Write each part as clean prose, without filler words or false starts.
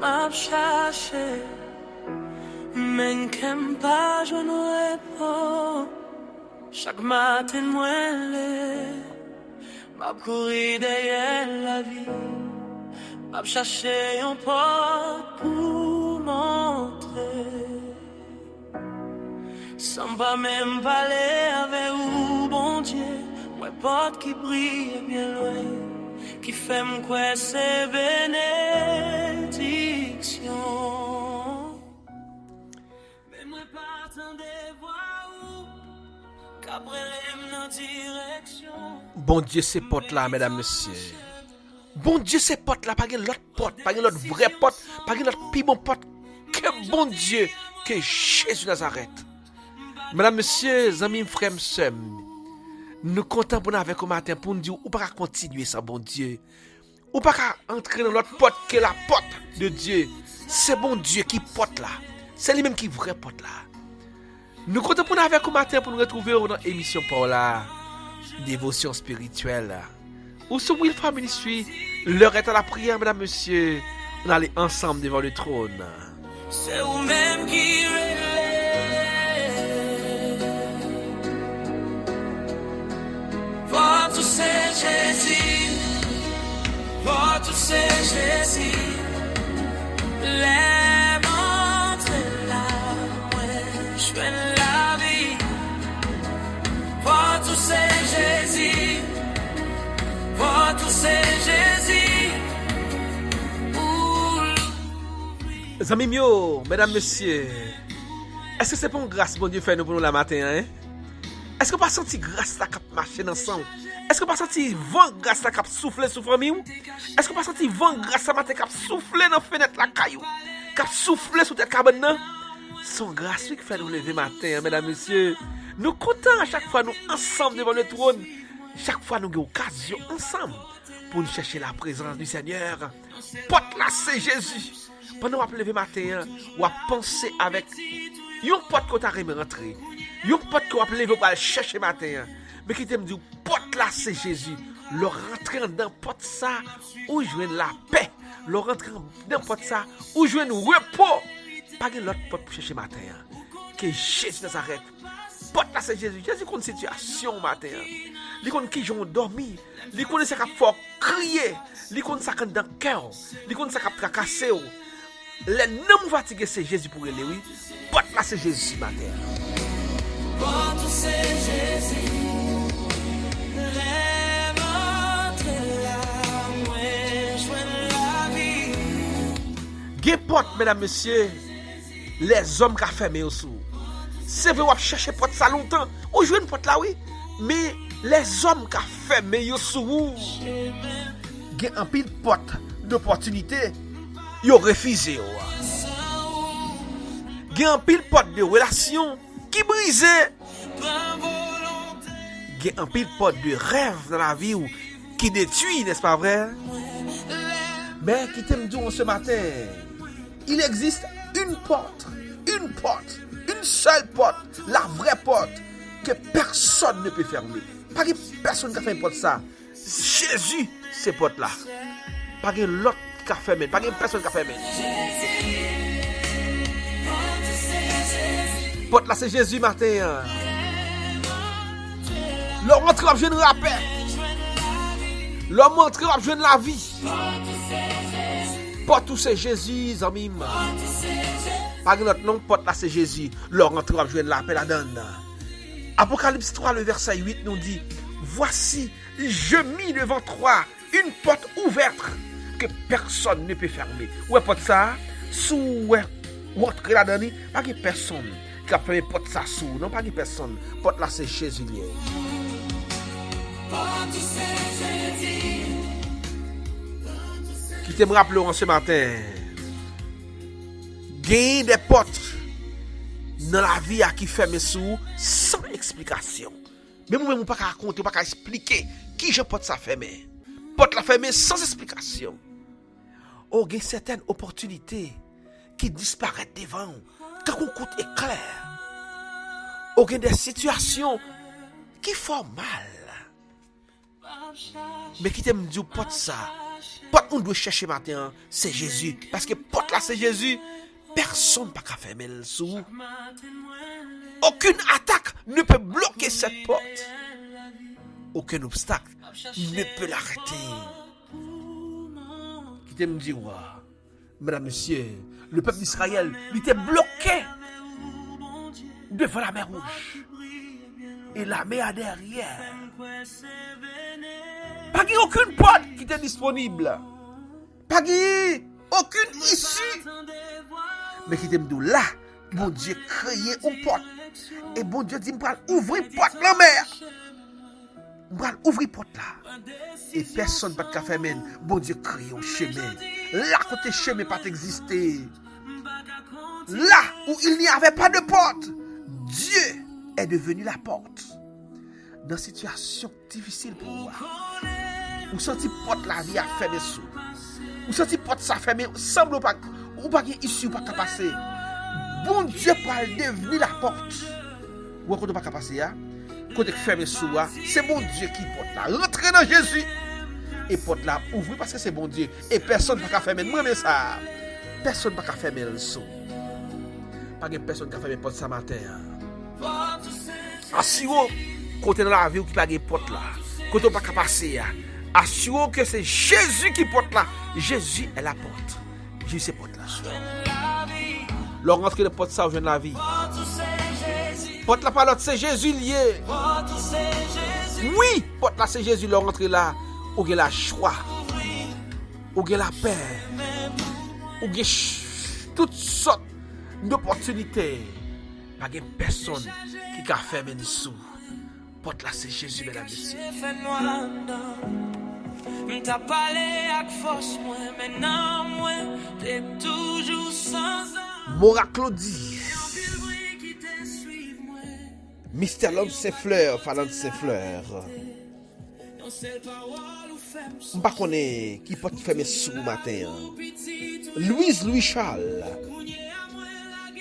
m'a cherché, mais qu'aime pas je ne réponds. Chaque matin moi m'a couru derrière la vie, m'a cherché un porte pour montrer, sans pas même parler avec vous, bon Dieu, moi porte qui brille bien loin, qui fait me quoi c'est bénédiction. Mais moi pas attendez voir où qu'après dans direction. Bon Dieu, c'est porte là, mesdames, messieurs. Bon Dieu, c'est porte là, pas de l'autre porte, pas de l'autre vrai porte, pas de l'autre plus bon porte que bon Dieu, que Jésus Nazareth. Mesdames, messieurs, amis, frères, sœurs, nous comptons pour nous avec au matin pour nous dire ou pas continuer ça, bon Dieu. Ou pas entrer dans l'autre porte que la porte de Dieu. C'est bon Dieu qui porte là. C'est lui-même qui vrai porte là. Nous comptons pour nous avec au matin pour nous retrouver dans l'émission pour la dévotion spirituelle. Ou sur Wilfa Ministry, l'heure est à la prière, mesdames, messieurs. On allait ensemble devant le trône. C'est vous-même qui votre c'est Jésus, votre c'est Jésus, les montrer là, ouais, je fais la vie, votre c'est Jésus, votre c'est Jésus. Amis mieux, mesdames, messieurs, est-ce que c'est pour une grâce, bon Dieu, fait nous pour nous la matin, hein? Est-ce que pas senti grâce la cap marcher ensemble? Est-ce que pas senti vent grâce la cap souffler sur famille? Est-ce que pas senti vent grâce la matin cap souffler dans fenêtre la caillou? Cap souffler sur tête cabane nan? Son grâce qui fait nous lever matin, mesdames, messieurs. Nous comptons à chaque fois nous ensemble devant le trône. Chaque fois nous avons occasion ensemble pour nous chercher la présence du Seigneur. Porte là c'est Jésus. Pendant qu'on lever matin, ou à penser avec yon pote qu'on t'a rentré. Yon pote qu'on a levé pour aller chercher matin. Mais qui t'aime dit pote là c'est Jésus. Le rentrer dans pote ça ou jouer la paix. Le rentrer dans pote ça ou jouer le repos. Pas de l'autre pote pour chercher matin. Que Jésus Nazareth. Pote là c'est Jésus. Jésus connaît une situation matin. Li connaît qui j'ont dormi. Li connaît ça qu'a fort crier. Li connaît ça dans cœur. Li connaît ça qu'a tracasser. Les noms fatigués c'est Jésus pour les oui. Pote là c'est Jésus matin. Votre c'est Jésus. Gen porte, mesdames, messieurs, les hommes qui ont fermé au sous. C'est vrai, on chercher porte ça longtemps. On joue une porte là, oui. Mais les hommes qui ont fermé au sous, gen un pile porte d'opportunité, ils ont refusé. Gen un pile porte de relation qui brisé. Gen un pile porte de rêve dans la vie qui détruit, n'est-ce pas vrai? Mais qui t'aime dire ce matin, il existe une porte, une seule porte, la vraie porte, que personne ne peut fermer. Pas que personne qui a fait une porte ça. Jésus, ces portes-là. Pas que l'autre qui a fermé, pas que personne qui a fermé. Porte là, c'est Jésus matin. L'homme entre à jeune la paix. L'homme entre à jeune la vie. Porte où c'est Jésus, amis. Pas que notre nom, porte là c'est Jésus. L'homme entre à jeune la paix la donne. Apocalypse 3, le verset 8 nous dit: voici, je mis devant toi une porte ouverte que personne ne peut fermer. Ouais, porte ça, sous ouais, rentrer là-dedans, pas que personne qui a fermé porte ça sous, non pas que personne. Porte là c'est Jésus. Qui te me rappelle en ce matin, gagner des portes dans la vie à qui ferme sous sans explication. Mais moi-même, je ne peux pas raconter, je ne peux pas expliquer qui je porte ça fermé. Porte la fermée sans explication. Oh, il y a certaines opportunités qui disparaissent devant quand on coûte éclair. Oh, il y a des situations qui font mal. Mais qui t'aime dire porte ça Porte on doit chercher matin, c'est Jésus. Parce que porte là, c'est Jésus. Personne n'a qu'à fermer le sous. Aucune attaque ne peut bloquer cette porte. Aucun obstacle ne peut l'arrêter. Qui me dit, mesdames, messieurs, le peuple d'Israël, il était bloqué devant la mer Rouge. Et la mer derrière. Pas qu'il y ait aucune porte qui était disponible. Pas qu'il y ait aucune issue. Mais qui t'aime d'où là, bon Dieu créé une porte. Et bon Dieu dit, ouvrir porte la mer. Ouvrir porte là. Et personne pas de café men. Bon Dieu créé un chemin. Là côté chemin pas existé. Là où il n'y avait pas de porte, Dieu est devenu la porte. Dans une situation difficile pour moi. Ou senti porte la vie a fermé sous. Ou senti porte ça fermé semble pas ou pas ici ou pas qu'à passer. Bon Dieu pas devenir la porte. Ou quand on pas qu'à passer là, côté fermé sous là, c'est bon Dieu qui porte là. Rentrez dans Jésus et porte là ouvrir parce que c'est bon Dieu et personne pas qu'à fermer moi mais ça. Personne pas qu'à fermer le sous. Pas de personne qui a fermé porte ça matin. Assurons côté dans la vie qui pas de porte là. Côté pas qu'à passer là. Assurons que c'est Jésus qui porte là. Jésus est la porte. Jésus c'est porte là. Leur rentrer de porte ça au jeune la vie. Porte là pas l'autre c'est Jésus lié. Oui, porte là c'est Jésus leur rentrer là. Ou la choix. Ou la paix. Ou toutes sortes d'opportunités. Pas de personne qui a fermé dessous. Porte là c'est Jésus mesdames et messieurs. T'as parlé avec force moi maintenant moi t'es toujours sans Mora Claudie. Mister L'homme ses fleurs, Falande ses fleurs. M'pa connaît qui porte fermer sous matin. Louise Louis Charles.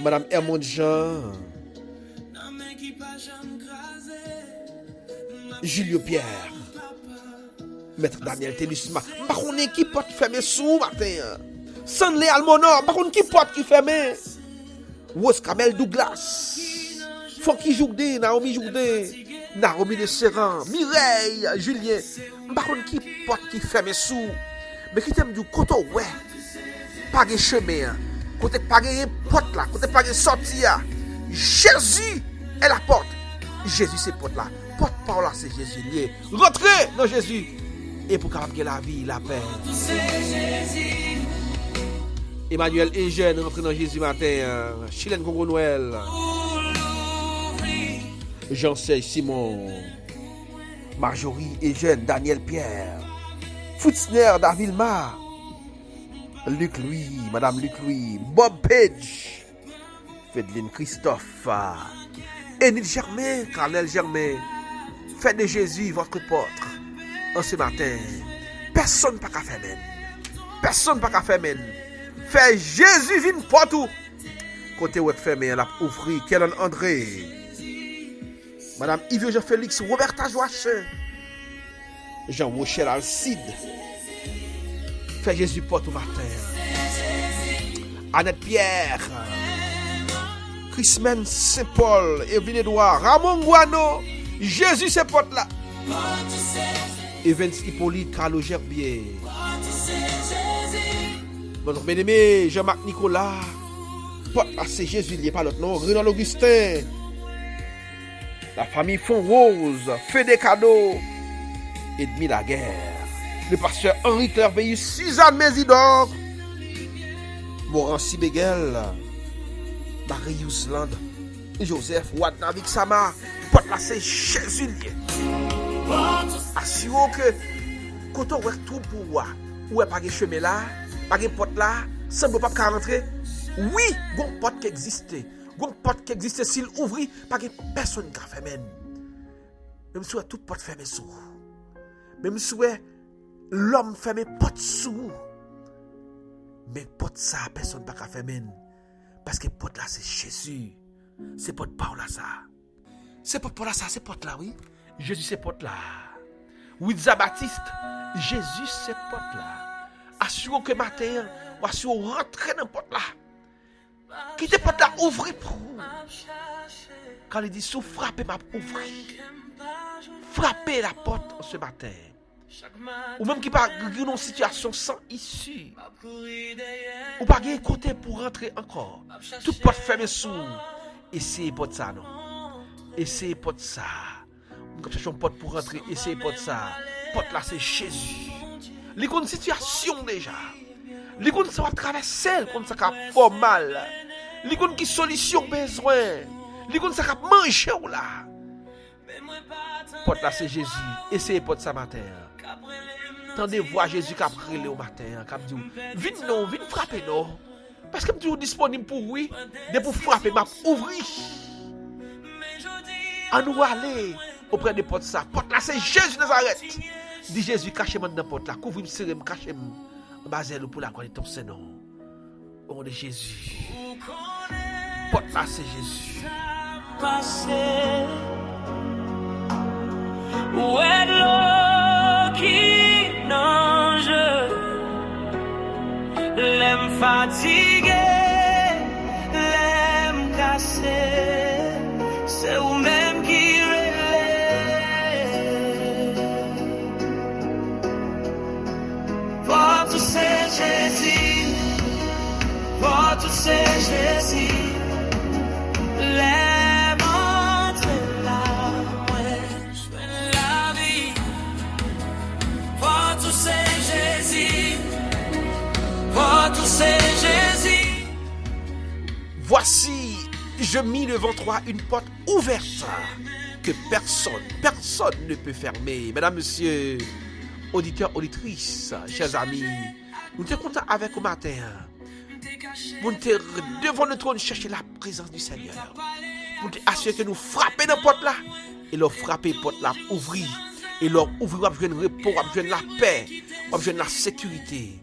Madame Hermond Jean. Julio Pierre. Maître Daniel Télisma. M'pa connaît qui porte fermer sous matin. Sanlé Almonor. M'pa connaît qui porte qui fermer. Rose Kamel Douglas. Fonky Jourdain, Naomi Jourdain. Naomi de Serran, Mireille, Julien. M'pa connaît qui porte qui ferme sous. Mais qui t'aime du côté ouais. Pas de chemin. Côté pas de porte là, côté pas de sortie là. Jésus est la porte. Jésus c'est porte là. Porte par là c'est Jésus lié. Rentrez dans Jésus. Et pour capable la vie, la paix. Emmanuel et jeune rentrez dans Jésus matin. Chilène Congo Noël. Jean-Sey Simon, Marjorie et jeune Daniel Pierre, Futzner Davilma, Luc Louis, Madame Luc Louis, Bob Page, Fedeline Christophe, Énile Germain, Carnel Germain, faites de Jésus votre porte en ce matin. Personne pas qu'à faire même. Personne pas qu'à faire même. Fait Jésus vine partout. Côté où est fermé, la ouvrir, Kellen André. Madame Yves Jean-Félix, Roberta Joachim, Jean-Rochelle Alcide, fait Jésus porte au matin. Annette Pierre, Chrismen Saint-Paul, Evelyne Edouard, Ramon Guano, Jésus se porte là. Evans Hippolyte, Carlo Gerbier, notre bien-aimé Jean-Marc Nicolas, porte là c'est Jésus, il n'y a pas l'autre nom, Renan Augustin. La famille Fonrose, fait des cadeaux, Edmi Laguerre, le pasteur Henri Clerveillu, Suzanne Mésidor, Morancy Beguel, Marie Yousland, Joseph Wadnavik Sama, porte là c'est Jésus. Assurons que quand on voit tout pour voir, où est pas de chemin là, pas de porte là, ça ne peut pas rentrer. Oui, bon porte qui existait. Une porte qui existe s'il ouvre, pas que personne qui a fermé. Même si toute porte fermée sous. Même si l'homme fermé porte sous. Mais porte ça, personne pas fermé. Parce que porte là c'est Jésus. C'est porte pas là ça. C'est porte pas là ça, c'est porte là oui. Jésus c'est porte là. Ouidza Baptiste, Jésus c'est porte là. Assurez que matin, ou assurez rentrer dans la porte là. Quittez porte là, ouvrez pour vous. Quand il dit, sous frappez, m'a ouvrir. Frappez la porte ce matin. Ou même qui pas dans une situation sans issue. Ou pas de côté pour rentrer encore. Toute porte fermée sous. Essayez porte ça, non. Essayez porte ça. Nous cherchons porte pour rentrer. Essayez porte ça. Porte là, c'est Jésus. Il y a une situation déjà. Il y a une ça va traverser, comme ça va faire mal. Il y a une solution besoin. Il y a une ça va manger là. Porte là, c'est Jésus. Essayez porte ça matin. Tendez voir Jésus qui a brûlé au matin, qui a dit, viens non, viens frapper non. Parce que tu es disponible pour oui, de pour frapper, m'a ouvrir. À nous aller auprès de porte ça. Porte là, c'est Jésus de Nazareth. Dit Jésus, cachez-moi dans la porte là, couvre-moi, serrez-moi, cachez-moi. Basez-le pour la gloire de ton Seigneur. Au nom de Jésus. Porte là, c'est Jésus. Où est l'eau qui nage? L'aime fatigué, l'aime cassé, c'est vous-même qui relève. Votre c'est Jésus, votre c'est Jésus, l'aime entre là, la vie. Votre c'est Jésus. Votre c'est Jésus. Voici, je mis devant toi une porte ouverte que personne ne peut fermer. Mesdames, messieurs, auditeurs, auditrices, chers amis, nous sommes contents avec au matin. Nous sommes devant le trône chercher la présence du Seigneur. Nous sommes assurés que nous frappons dans la porte là. Et leur frapper la porte là, ouvrir. Et leur ouvrir, on va le repos, on va la paix, on va la sécurité.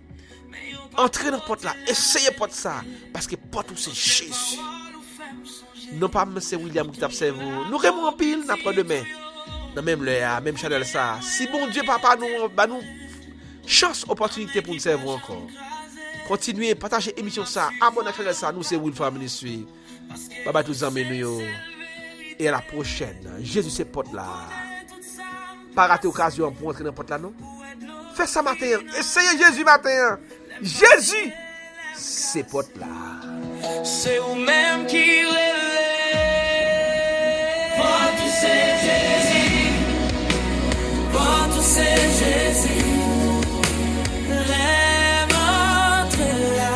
Entrez dans la porte là, essayez la porte ça, parce que porte c'est Jésus. Non pas M. William qui t'observe. Nous remons en pile, après-demain. Dans même l'heure, même channel ça. Si bon Dieu, papa, nous chance, opportunité pour nous servir encore. Continuez, partagez l'émission ça, abonnez à la chaîne ça, nous c'est Will Family Ministry. Bye bye tous amis nous. Et à la prochaine. Jésus c'est porte là. Pas rater l'occasion pour entrer dans la porte là, non? Fais ça matin. Essayez Jésus matin. Jésus, c'est porte là. C'est vous-même qui relève. Votre c'est Jésus. Votre c'est Jésus. L'aime entre là,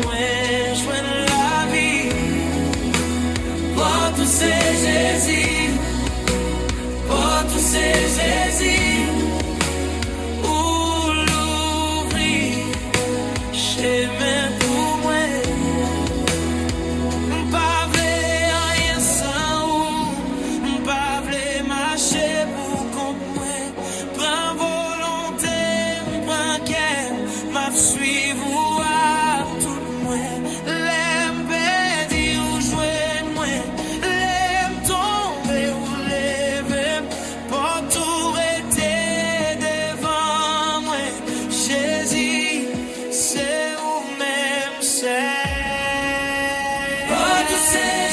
moi je la vie. Votre c'est Jésus. Votre c'est Jésus. Même pour moi, pas rien sans vous, pas marcher pour comprendre. Prends volonté, prends qu'elle m'a suivre à tout moi. L'aime pédir ou jouer moi, l'aime tomber ou lever, pour tout rester devant moi. Jésus, c'est. What to say?